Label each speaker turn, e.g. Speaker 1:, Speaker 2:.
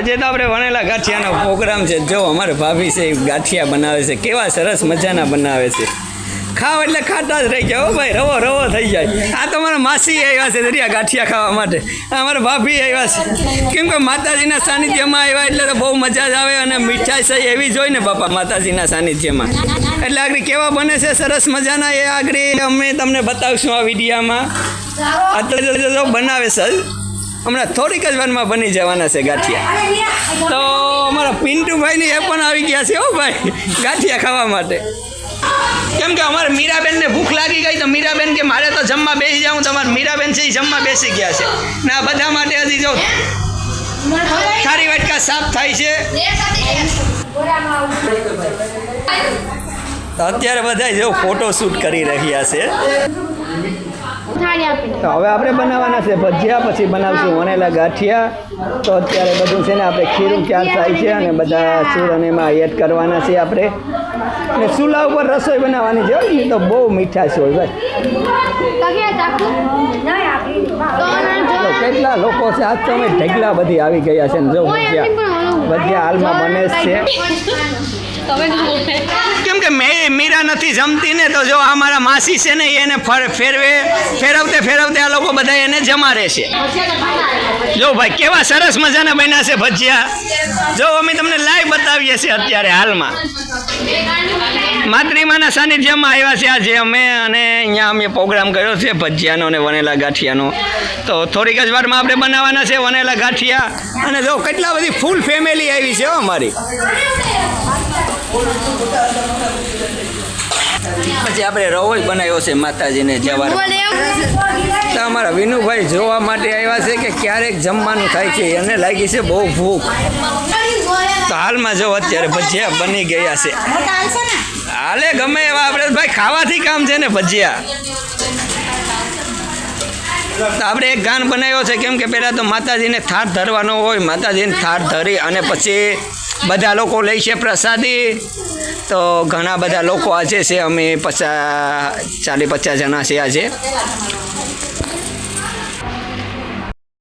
Speaker 1: આજે તો આપણે વણેલા ગાંઠિયાનો પ્રોગ્રામ છે. જો અમારે ભાભી છે એ ગાંઠિયા બનાવે છે, કેવા સરસ મજાના બનાવે છે. ખાવ એટલે ખાતા જ રહી જાય. ભાઈ રવો રવો થઈ જાય. આ તો મારા માસી આવ્યા છે દરિયા ગાંઠિયા ખાવા માટે. અમારા ભાભી આવ્યા છે, કેમ કે માતાજીના સાનિધ્યમાં આવ્યા એટલે તો બહુ મજા જ આવે. અને મીઠાઈ સહી એવી જ હોય ને બાપા માતાજીના સાનિધ્યમાં. એટલે આગળ કેવા બને છે સરસ મજાના એ આગળ અમે તમને બતાવશું આ વિડીયામાં. અત્યારે તો બનાવે છે, હમણાં થોડીક જ વારમાં બની જવાના છે ગાંઠિયા. તો અમારા પિન્ટુભાઈની એ પણ આવી ગયા છે હો ભાઈ ગાંઠિયા ખાવા માટે. કેમ કે અમારે મીરાબેનને ભૂખ લાગી ગઈ તો મીરાબેન કે મારે તો જમવા બેસી જાઉં. તમારે મીરાબેન છે એ જમવા બેસી ગયા છે ને આ બધા માટે હજી જો થાળી વાટકા સાફ થાય છે. તો અત્યારે બધા જો ફોટો શૂટ કરી રહ્યા છે. તો હવે આપણે બનાવવાના છે ભજીયા, પછી બનાવશું વણેલા ગાંઠિયા. તો અત્યારે બધું છે ને આપણે ખીરું ચાર થાય છે અને બધા સૂર અને એમાં એડ કરવાના છે આપણે. અને ચૂલા ઉપર રસોઈ બનાવવાની છે. એ તો બહુ મીઠાશ હોય ભાઈ. કેટલા લોકો છે આજ તો અમે ઢગલા બધી આવી ગયા છે ને જો ભજીયા હાલમાં બને છે. કેમ કે મીરા નથી જમતી ને તો જો અમારા માસી છે ને એને ફેરવતે આ લોકો બધા એને જમાડે છે. જો ભાઈ કેવા સરસ મજાના બન્યા છે ભજીયા. જો અમે તમને લાઈવ બતાવીએ છીએ અત્યારે હાલમાં. માતૃમાના સાનિધ્યમાં આવ્યા છે આજે અમે, અને અહીંયા અમે પ્રોગ્રામ કર્યો છે ભજીયાનો અને વણેલા ગાંઠિયાનો. તો થોડીક જ વારમાં આપણે બનાવવાના છે વણેલા ગાંઠિયા. અને જો કેટલા બધી ફૂલ ફેમિલી આવી છે અમારી. પછી આપણે રવો બનાવ્યો છે માતાજીને જવાર. તો અમારા વિનુભાઈ જોવા માટે આવ્યા છે કે ક્યારેક જમવાનું થાય છે, એને લાગી છે બહુ ભૂખ. તો હાલમાં જો અત્યારે ભજીયા બની ગયા છે. હાલે ગમે એવા આપણે ભાઈ ખાવાથી કામ છે ને ભજીયા. તો આપણે એક ગાન બનાવ્યો છે, કેમ કે પહેલાં તો માતાજીને થાળ ધરવાનો હોય. માતાજીને થાળ ધરી અને પછી બધા લોકો લે છે પ્રસાદી. તો ઘણા બધા લોકો આજે છે, અમે 40-50 જણા છે આજે.